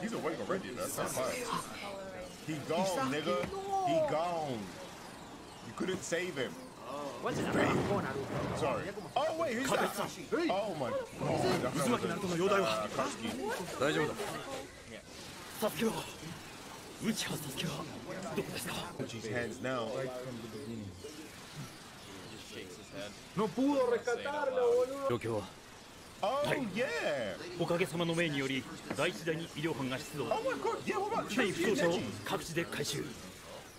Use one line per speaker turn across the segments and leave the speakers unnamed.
He's awake already. That's not fine. He gone, nigga. He gone. You couldn't save him. Sorry. Oh wait, who's that? Oh my god.
渦巻きナルトの容体は大丈夫だ。サスケは内葉サスケはどこですか。
His hands now.
No pudo rescatarlo, boludo.
状況は
Oh yeah.
おかげさまの命により第一第二医療班が出動。
Oh my god. Yeah, what about
被負傷
Tracy
者を
and
各地で回収。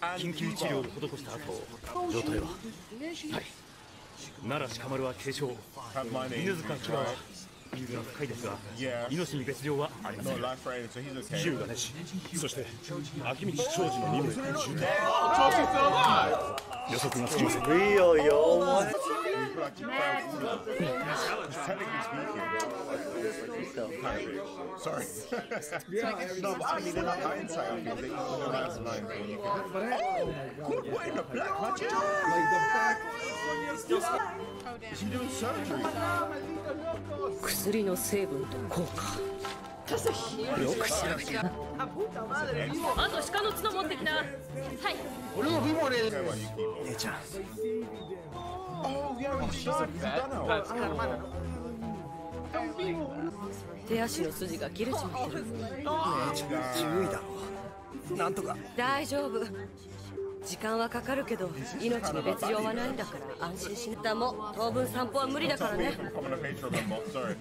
And
緊急治療を施した後、状態ははい。奈良鹿丸は軽傷。
Have my name.
犬塚牙は傷が深いですが、
Yeah.
命に別状はありませ
No
ん。
life threatening, so he's okay.
銃がなし、そして秋道長司の任務で回収。予測がつきません。
Río, yo.
You feel like you found Uno. Because technically speaking, kind of rich. Sorry. No, but I mean, in hindsight, I think they even the last line. When you can... Oh, what in the black budget? Is he doing surgery?
薬の成分と効果。よく調べた。あと鹿の角持ってきな。はい。
Boludo, fuimos en el.
Okay, well, you keep on.
姉ちゃん、
Oh, yeah, he's done. He's done now.
手足の筋が切れちまってる。
注意だろ。なんとか。
大丈夫。時間はかかるけど命に別状はないんだから安心しな。だも当分散歩は無理だからね。
Becoming a Patreon member. Sorry.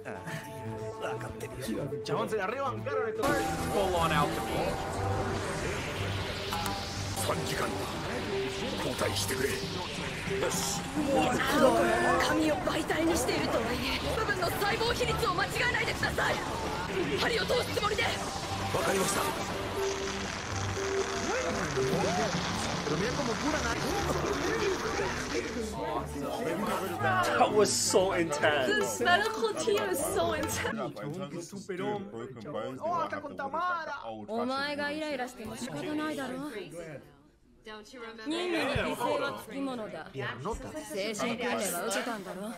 分かってるよ。
Chabón se la rebancaron esto. Full on out.
3時間だ。交代してくれ。よし。
あの子の髪を媒体にしているとはいえ部分の細胞比率を間違えないでください。針を通すつもりで。
わかりました。
Pero mira cómo curan a.
That was so intense.
The medical team is so intense.
But in terms of just doing broken bones, they might have to work like that
お前
old-fashioned
がイライラしても仕方ないだろ。
Don't you remember?
任務に犠牲はつきものだ。精神訓練は受けたんだろ。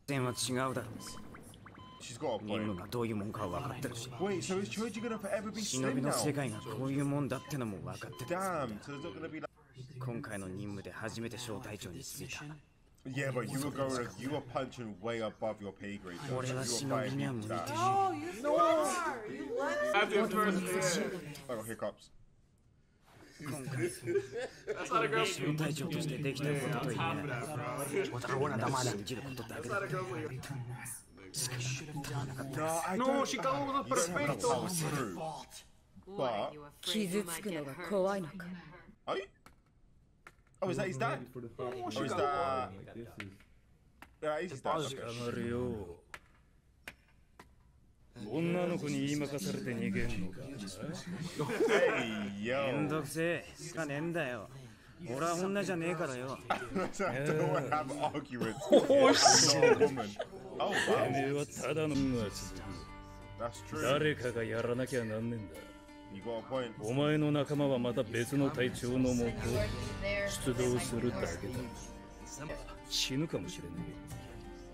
点は違うだろう。
She's got a
任
point.
務がどういうもんかは分かってるし、
Wait, so is Choji gonna forever be
忍び
slim
の
now?
世界がこういうもんだってのも分かってる。
Damn, so there's not gonna be like...
今回の任務で初めて小隊長に就いた。
Yeah, but you were going, you were punching way above your pay grade. Though,
俺
so
は
you
忍
were
びには
fighting
向いて
that.
る。
I got hiccups.
今回小隊長としてできたことといえば信じることだけだ。
No, I
No,
don't.
Chicago was
You don't have
perfecto.
to follow through. But
傷つくのが怖いのか。
are you? Oh, is that his dad? Or is that? Yeah, he's his dad. Okay.
捕まるよ。女の子に言い任されて逃げんのか。
Hey,
めん
yo.
どくせえしかねえんだよ。俺は女じゃねえからよ。
I don't want to have arguments. Oh, shit. Woman. Oh,
て
wow.
めえはただのが続く。
That's true.
誰かがやらなきゃなんねんだ。
You got a point.
お前の仲間はまた別の隊長のもと出動するだけだ。死ぬかもしれねえ。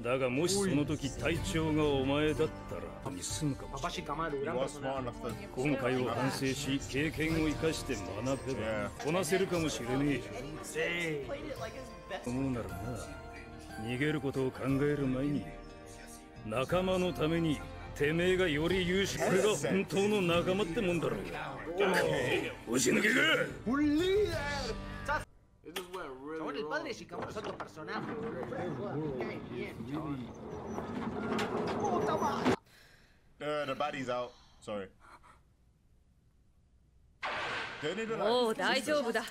だがもしその時隊長がお前だったら済むかもし
Papá Shikamaru,
You
gran
are smart
personaje.
enough to.
れない。今回を反省し経験を生かして学べばこなせるかもしれねえ。思うならな、逃げることを考える前に仲間のためにてめえがより優秀。これが本当の仲間ってもんだろう。押し抜けか。
¡Un líder! Chabón, el padre de Shikamaru es otro personaje. Qué bien, chabón. ¡Puta madre!
The baddie's out. Sorry. Don't need to
もう
like.
大丈夫だ。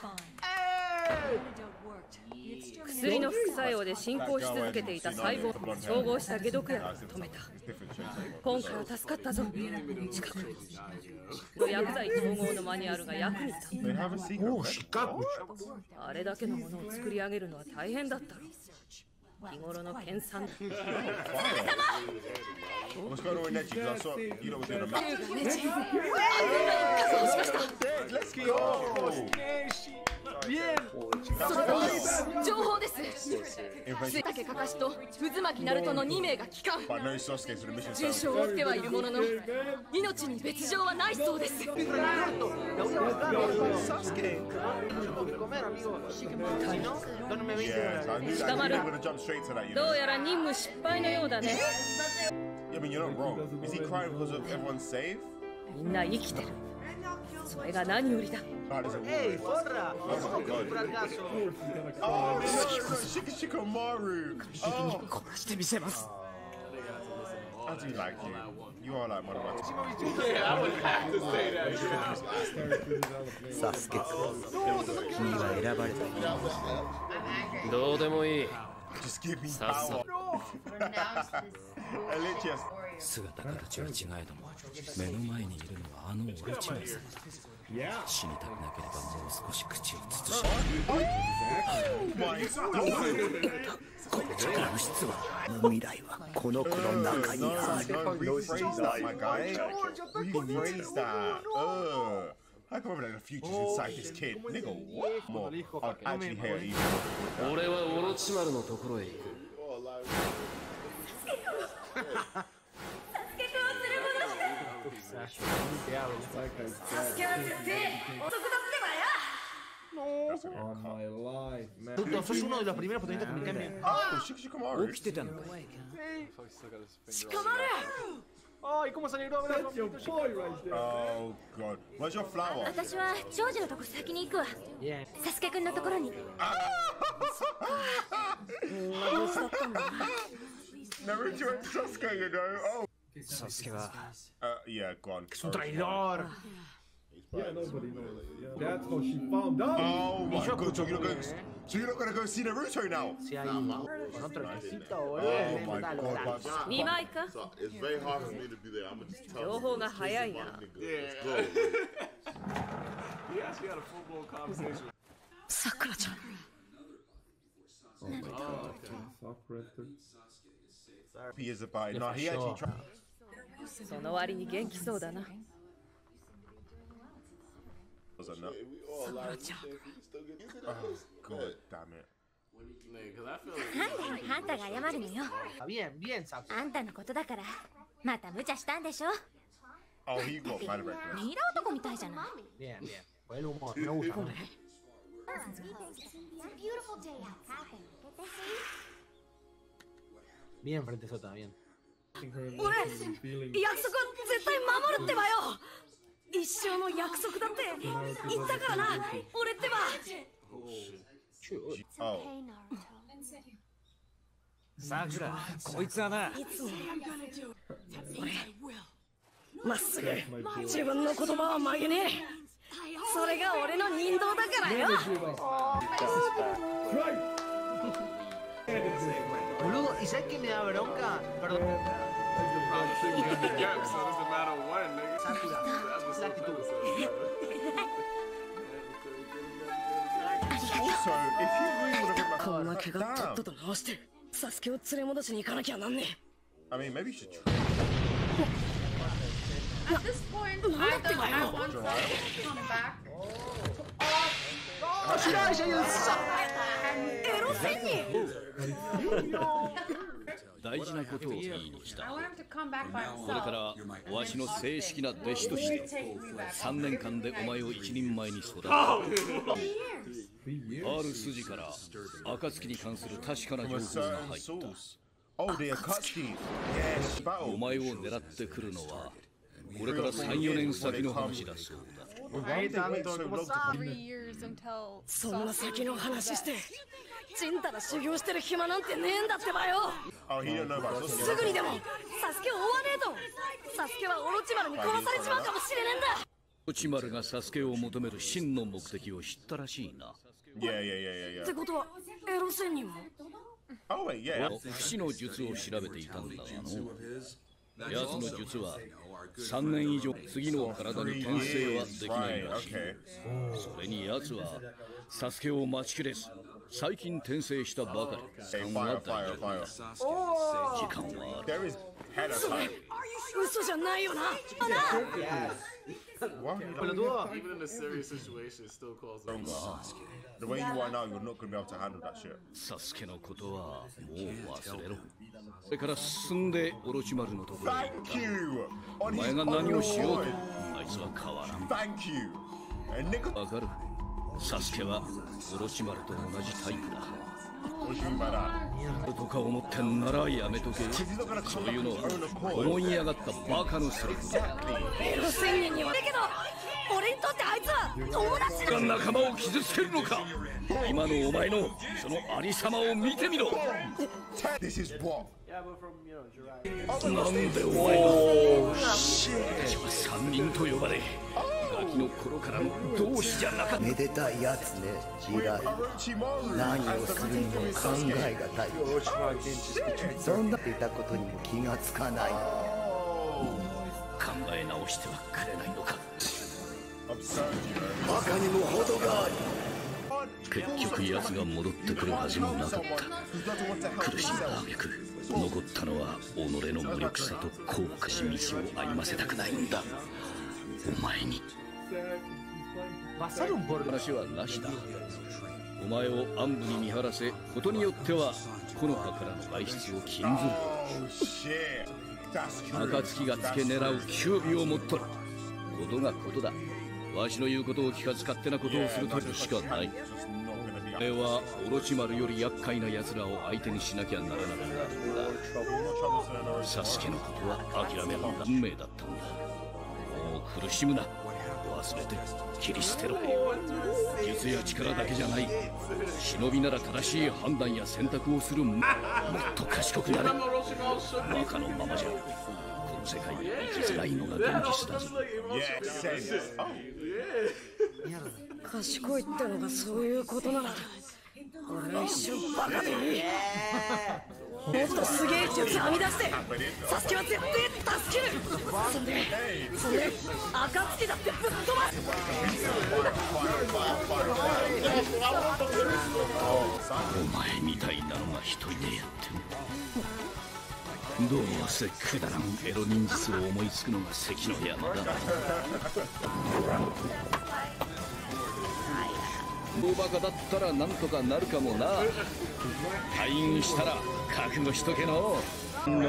薬の副作用で進行し続けていた細胞を調合した解毒薬を止めた。
Different shades.
今回は助かったぞ。近くに薬剤調合のマニュアルが役に立
They have a secret.
¡Oh,
right?
Chicago!
った。あれだけのものを作り上げるのは大変だったろう。日頃の研鑽だ。
What's going on with Neji? 'Cause I saw you know was doing a match.
確保しました。
Let's go.
情報です。末竹かかしと渦巻ナルトの2名が帰還。重傷を負ってはいるものの命に別状はないそうです。深丸、どうやら任務失敗のようだね。みんな生きてる。それが何よりだ。
殺してみせます。
I do like you. You are like one of my top.
Yeah, I would have to say that.
サスケ君、君は選ばれた。
どうでもいい。
Just give me power.
姿形は違えども、目の前にいるのはあのオロチマル様だ。死にたくなければもう少し口を慎この力の質は、未来はこの子の中にある。
I can't believe the future's inside this kid. Nigga, what more? I'd actually hate even.
俺はオロチマルのところへ行く。
On my life, man. Sos uno de los primeros protagonistas que me cambian.
Oh, Shikamaru.
起きてたのかい。
Ay, ¿cómo se alegró ver your boy right there?
Oh god. Where's your flower?
私は長女のとこ先に行くわ。サスケくんのところに。
Naruto and Sasuke, you know. Oh.
サスケは
Yeah, go on.
Es un traidor. Yeah, nobody knows. Yeah. That's how she found out.
Oh my god, so you're not gonna go see Naruto now?
Si hay con otro chiquito, boludo.
Oh my god, that's...
2枚か。
It's very hard for me to be there. I'm gonna just tell
情報が早いな。
He actually had a full blown conversation.
さくらちゃん。
He is about it. No, he actually tried.
その割に元気そうだな。
Was it not?
さくらちゃん。
Oh god damn it.
あんたが謝るのよ。
Bien, bien, Saku.
あんたのことだから。また無茶したんでしょ。
Oh, he got mad about this.
ミイラ男みたいじゃない。
Bien, bien. Fue el humor, me gusta. Bien, frente Sota, bien.
俺、約束は絶対守るってばよ。一生の約束だって言ったからな。俺ってば。
さくら、こいつはな。
いつも俺、まっすぐ自分の言葉は曲げねえ。それが俺の人道だからよ。
Boludo, ¿y sabes qué me da bronca? Perdón.
So it doesn't matter what, nigga.
Sakura, la actitud.
So, if you really would have
こんな怪我とっとと直してサスケを連れ戻しに行かなきゃなんねえ。
I mean, maybe you should try.
At this point, I don't want to come back.
¡Oh, Shiraiya, you suck!
エロ仙人。
大事なことを言いに来
I
た。
want him to come back by
これか
himself.
らわしの正式な弟子として3年間でお前を一人前に育てる。ある筋から暁に関する確かな情
From a
報が
certain
入った。
source. Oh, the Akatsuki. Yes,
お
battle.
前を狙ってくるのはこれから3、4年先の話だそうだ。
Ahí tanto, ¿cómo sabes?
3 years until
そんな先の話してちんたら修行してる暇なんてねえんだってばよ。
Oh, he don't know about
す
Sasuke.
ぐにでもサスケを追わねえと。サスケはオロチマルに殺されちまうかもしれねえんだ。
オロチマルがサスケを求める真の目的を知ったらしいな。
Yeah.
ってことはエロ仙人も。
Oh, wait, yeah.
不死の術を調べていたんだがの。奴の術は3年以上次の体に転生はできないらしい。それに奴はサスケを待ちきれず最近転生したばかり。時間は大丈夫。時間はある。
There is hella
それ
time.
嘘じゃないよな。あな。
Even in a serious situation, it still calls them.
The way you are now, you're not going to be able to handle that shit.
サスケのことはもう忘れろ。それから進んでオロチマルのところへ行った。
Thank you.
お前が何をしようとあいつは変わらん。
Thank you. And nigga.
わかる。サスケはオロチマルと同じタイプだ。
What do you mean by that?
とか思ってんならやめとけ。そういうのは思い上がったバカのすることだ。
エロ宣言にはだけど俺にとってあいつは友達だ。
仲間を傷つけるのか。今のお前のそのありさまを見てみろ。
This is what?
なんでお前が3人と呼ばれガキの頃からの同志じゃなかった。
めでたいやつね、時代。何をするにも考えがたい。そんなってたことにも気がつかない。
考え直してはくれないのか。
バカにも程がある。
結局奴が戻ってくるはずもなかった。苦しんだ挙句残ったのは己の無力さと後悔し道を歩ませたくないんだ。お前に話はなしだ。お前を暗部に見張らせことによっては木の葉からの外出を禁ずる。暁がつけ狙う九尾を持っとる。ことがことだ。わしの言うことを聞かず勝手なことをするとしかない。あれはオロチマルより厄介な奴らを相手にしなきゃならなくなるんだ。サスケのことは諦める運命だったんだ。もう苦しむな。忘れて切り捨てろ。術や力だけじゃない。忍びなら正しい判断や選択をする。もっと賢くなれ。バカのままじゃこの世界に生きづらいのが現実だぞ。
賢いってのがそういうことなら俺は一瞬バカでいい。もっとすげえ術編み出してサスケは絶対助ける。そんで暁だってぶっ飛ばす。
お前みたいなのが一人でやってもどうせくだらんエロ忍術を思いつくのが関の山だ。大バカだったらなんとかなるかもな。退院したら覚悟しとけの。
全員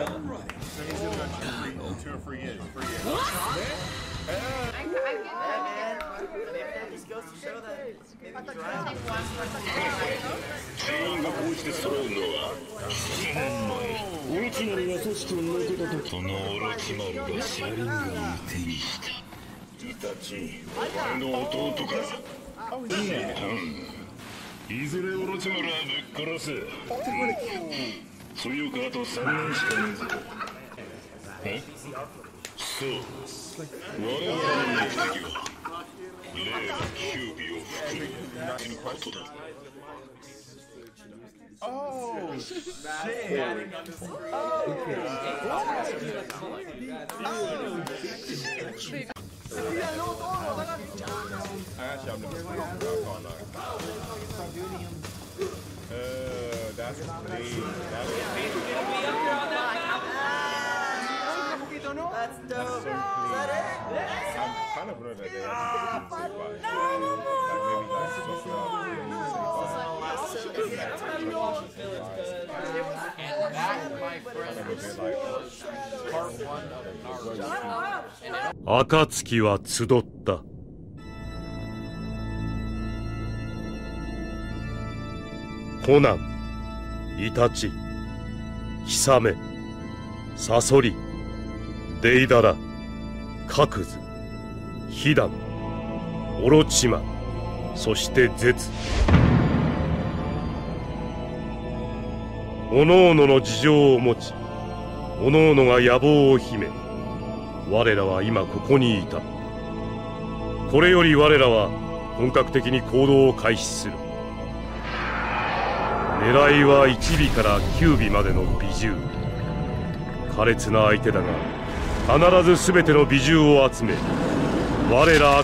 がこうして揃うのは7年前オロチマルが組織を抜けた時、そのオロチマルが車輪ガンを手にした。イタチ、お前の弟か。いずれオロチマルはぶっ殺す。そよかあと3年しかねえぞ。そう我々の目的は例のキュービを含めることだ。
Oh shit! Actually, I've never played it. I can't lie. That's crazy. That's dope. I'm kind of glad that they actually didn't say about
暁は集った。コナン、イタチ、ヒサメ、サソリ、デイダラ、カクズ、ヒダン、オロチマ、そしてゼツ。おのおのの事情を持ち、おのおのが野望を秘め、我らは今ここにいた。これより我らは本格的に行動を開始する。狙いは1尾から9尾までの美獣。苛烈な相手だが必ず全ての美獣を集め我ら